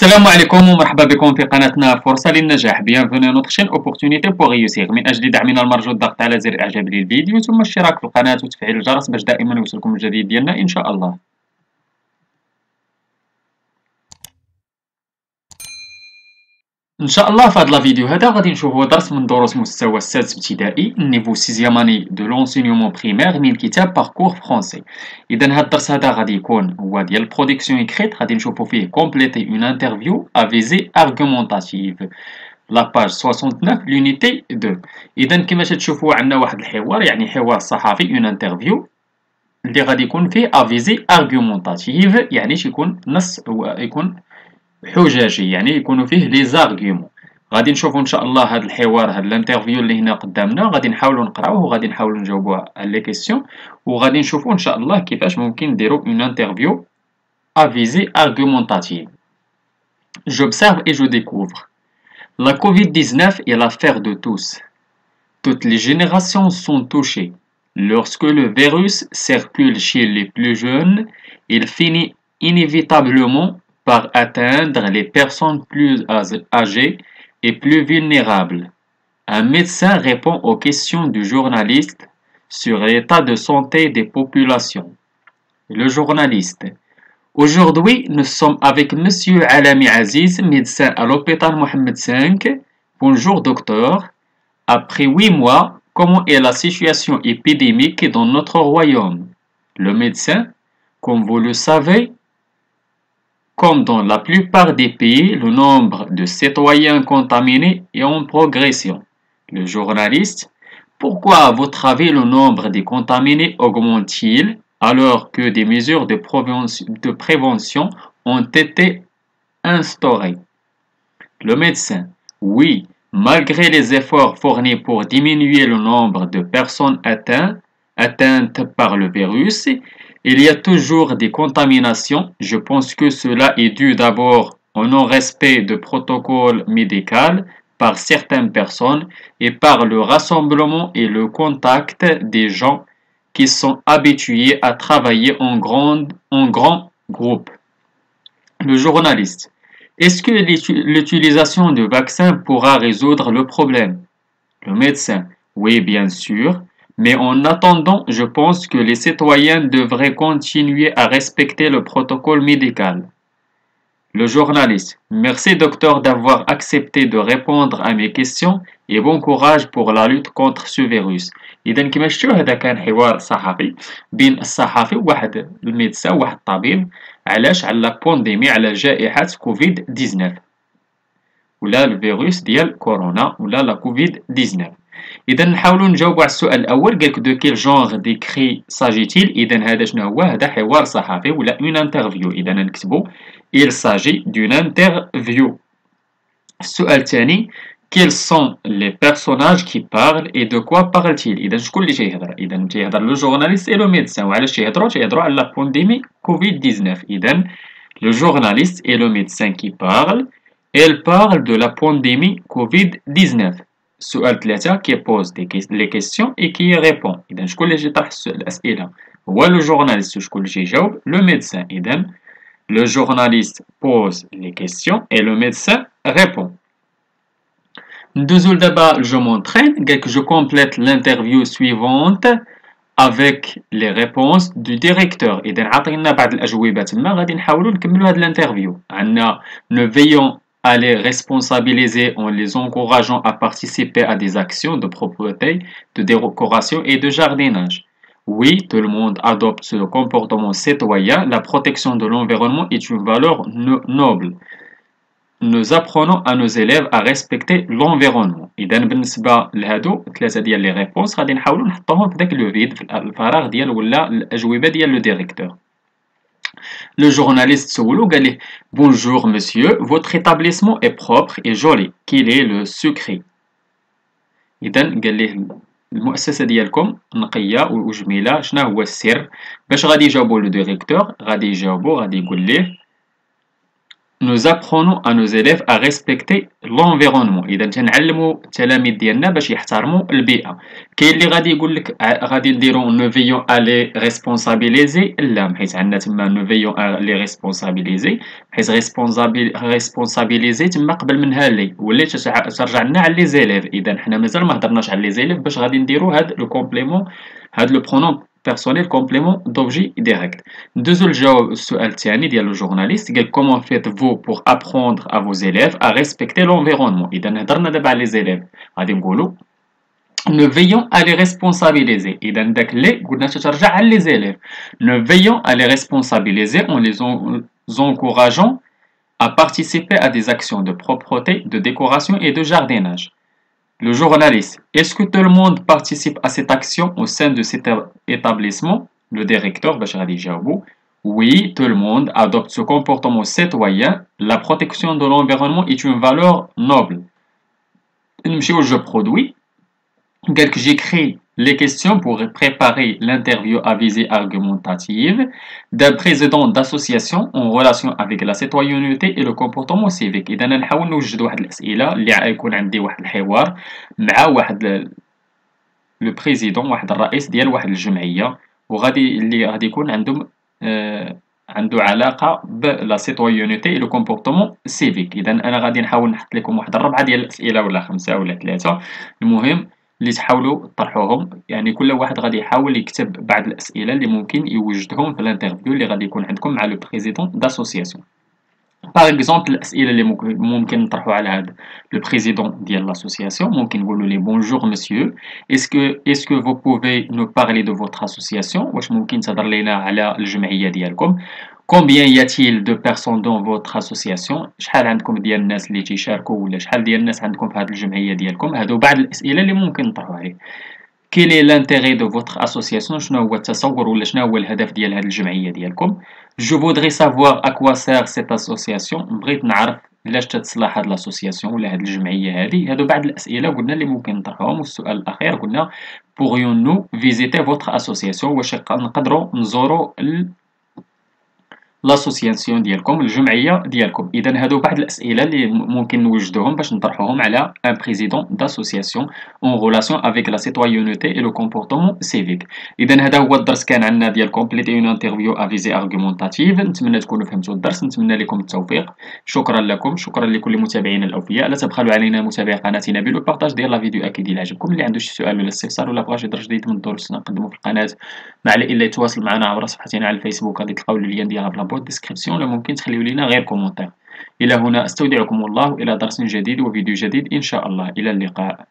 السلام عليكم ومرحبا بكم في قناتنا فرصة للنجاح. Bienvenue à notre chaîne Opportunité pour réussir. من أجل دعمنا المرجو الضغط على زر إعجاب للفيديو ثم الاشتراك في القناة وتفعيل الجرس باش دائما يوصلكم الجديد ديالنا إن شاء الله. ان شاء الله في هذا الفيديو هذا غادي نشوفوا درس من دروس مستوى السادس ابتدائي نيفو 6 اني دو لونسينيومون بريمير من كتاب باركور فرونسي. اذا هذا الدرس هذا غادي يكون هو ديال البرودكسيون اكريت، غادي نشوفوا فيه كومبليتي اون انترفيو افيزي ارغومونطاتيف لا باج 69 لونيتي 2. اذا كما تشوفوا عندنا واحد الحوار، يعني حوار صحفي اون انترفيو اللي غادي يكون فيه افيزي ارغومونطاتيف، يعني يكون نص يكون حججي، يعني يكونوا فيه لي زارغيومون. غادي نشوفوا ان شاء الله هذا الحوار، هذا الانترفيو اللي هنا قدامنا، غادي نحاولوا نقراوه وغادي نحاولوا نجاوبوا على لي كيسيون، وغادي نشوفوا ان شاء الله كيفاش ممكن نديروا اون انترفيو افيزي argumentative. J'observe et je découvre. La Covid-19 est l'affaire de tous. Toutes les générations sont touchées. Lorsque le virus circule chez les plus jeunes, il finit inévitablement par atteindre les personnes plus âgées et plus vulnérables. Un médecin répond aux questions du journaliste sur l'état de santé des populations. Le journaliste: aujourd'hui, nous sommes avec Monsieur Alami Aziz, médecin à l'hôpital Mohamed V. Bonjour docteur. Après 8 mois, comment est la situation épidémique dans notre royaume? Le médecin: comme vous le savez, comme dans la plupart des pays, le nombre de citoyens contaminés est en progression. Le journaliste: pourquoi à votre avis le nombre des contaminés augmente-t-il alors que des mesures de prévention ont été instaurées? Le médecin: oui, malgré les efforts fournis pour diminuer le nombre de personnes atteintes par le virus, il y a toujours des contaminations. Je pense que cela est dû d'abord au non-respect de protocoles médicaux par certaines personnes et par le rassemblement et le contact des gens qui sont habitués à travailler en grand groupe. Le journaliste: est-ce que l'utilisation de vaccins pourra résoudre le problème? Le médecin: oui, bien sûr. Mais en attendant, je pense que les citoyens devraient continuer à respecter le protocole médical. Le journaliste: merci docteur d'avoir accepté de répondre à mes questions et bon courage pour la lutte contre ce virus. إذا كما شفتوا هذا كان حوار صحفي بين الصحفي وواحد الميدسا وواحد الطبيب. علاش؟ على لا بونديمي، على جائحة كوفيد 19 ولا الفيروس ديال كورونا ولا لا كوفيد 19. إذا نحاولوا نجاوبوا على السؤال الأول، قالك دو كيل جونغ ديكري ساجيتيل. إذا هذا شنو هو؟ هذا حوار صحفي ولا اون انترفيو. إذا نكتبوا il s'agit d'une interview. السؤال الثاني: quels sont les personnages qui parlent et de quoi parlent-ils؟ إذا شكون اللي تيهضر؟ إذا تيهضر لو جورناليست اي لو ميدسان. وعلاش تيهضروا على لا بونديمي كوفيد 19. إذا le journaliste et le médecin qui parlent, elle parle de la pandémie Covid-19. السؤال 3: qui pose les questions et qui y répond. إذا شكون اللي يطرح الأسئلة؟ هو لو جورناليست. شكون اللي يجاوب؟ لو ميدسان. إذا le journaliste pose les questions et le médecin répond. Ndouzoul d'abord, je m'entraîne, je complète l'interview suivante avec les réponses du directeur. إذا عطينا بعض الأجوبة تما غادي نحاولوا نكملوا هذه الانترفيو. عندنا ne veillons à les responsabiliser en les encourageant à participer à des actions de propreté, de décoration et de jardinage. Oui, tout le monde adopte ce comportement citoyen. La protection de l'environnement est une valeur noble. Nous apprenons à nos élèves à respecter l'environnement. إذا بالنسبة لهادو ثلاثة ديال لي ريبونس غادي نحاولوا نحطوهم في داك لو فيد، في الفراغ ديال ولا الأجوبة ديال لو ديريكتور. Le journaliste سولو قال له: bonjour monsieur, votre établissement est propre et joli. Quel est le secret? إذا قال له المؤسسة ديالكم نقية وجميلة، شنو هو السر؟ باش غادي يجاوبوا لو ديريكتور غادي يجاوبوا، غادي يقول ليه nous apprenons à nos élèves à respecter l'environnement. إذا تنعلموا التلاميذ ديالنا باش يحترموا البيئة. كاين اللي غادي يقول لك غادي نديرو nous veillons à les responsabiliser. لا، حيت عندنا تما nous veillons à les responsabiliser، حيت responsabiliser تما قبل منها لي ولات ترجع لنا على لي زيليف. إذا حنا مازال ما هضرناش على لي زيليف باش غادي نديرو هاد لو كومبليمون، هاد لو برونون personnel complément d'objet direct. Deuxième الجواب السؤال الثاني ديال الجورناليست قال comment faites-vous pour apprendre à vos élèves à respecter l'environnement. إذا هضرنا دابا على les élèves غادي نقولوا nous veillons à les responsabiliser. إذا داك اللي قلنا تترجع على les élèves. nous veillons à les responsabiliser en les encourageant à participer à des actions de propreté, de décoration et de jardinage. Le journaliste, est-ce que tout le monde participe à cette action au sein de cet établissement? Le directeur, oui, tout le monde adopte ce comportement citoyen. La protection de l'environnement est une valeur noble. Je produis. J'écris les questions pour préparer l'interview à visée argumentative d'un président d'association en relation avec la citoyenneté et le comportement civique. إذا نحاول نوجد واحد الأسئلة اللي غيكون عندي واحد الحوار مع واحد لو بريزيدون، واحد الرئيس ديال واحد الجمعية، وغادي اللي غادي يكون عندهم عنده علاقة بلا سيتويونيتي لو كومبورتمون سيفيك. إذا أنا غادي نحاول نحط لكم واحد الربعة ديال الأسئلة ولا 5 ولا 3، المهم اللي تحاولوا تطرحوهم. يعني كل واحد غادي يحاول يكتب بعض الأسئلة اللي ممكن يوجدهم في الانترفيو اللي غادي يكون عندكم مع لو بريزيدون داسوسياسيون. باغ اكزومبل الأسئلة اللي ممكن نطرحوا على هذا لو بريزيدون ديال لاسوسياسيون، ممكن نقولوا ليه بونجور مسيو، est-ce que vous pouvez nous parler de votre association؟ واش ممكن تهضر لينا على الجمعية ديالكم؟ Combien y a-t-il de personnes dans votre association؟ شحال عندكم ديال الناس اللي تيشاركوا، ولا شحال ديال الناس عندكم في هذه الجمعية ديالكم؟ هادو بعض الأسئلة اللي ممكن نطرحوا عليه. Quel est l'intérêt de votre association؟ شنو هو التصور ولا شنو هو الهدف ديال هذه الجمعية ديالكم؟ Je voudrais savoir à quoi sert cette association. بغيت نعرف علاش تتصلح هاد لاسوسياسيون ولا هاد الجمعية هادي. هادو بعض الأسئلة قلنا اللي ممكن نطرحوهم. والسؤال الأخير قلنا pourrions-nous visiter votre association؟ واش نقدروا نزوروا لاسوسياسيون ديالكم، الجمعيه ديالكم. اذا هادو بعض الاسئله اللي ممكن نوجدوهم باش نطرحوهم على ان بريزيدون داسوسياسيون اون ريلاسيون افيك لا سيتويونيتي اي لو كومبورتمون سيفيك. اذا هذا هو الدرس كان عندنا ديال كومبليتي اون انترفيو افيزي ارغومونتاتيف. نتمنى تكونوا فهمتوا الدرس، نتمنى لكم التوفيق. شكرا لكم، شكرا لكل متابعينا الاوفياء. لا تبخلوا علينا متابعه قناتنا بالبارطاج ديال لا فيديو اكيد الى عجبكم. اللي عنده شي سؤال ولا استفسار ولا بغى شي درس جديد من الدروس نقدمه في القناه، ما عليه الا يتواصل معنا عبر صفحتنا على الفيسبوك، غادي تلقاو اللين ديالها في لابوت ديسكريبسيون، ولا ممكن تخليو لينا غير كومونتير. الى هنا استودعكم الله الى درس جديد وفيديو جديد ان شاء الله. الى اللقاء.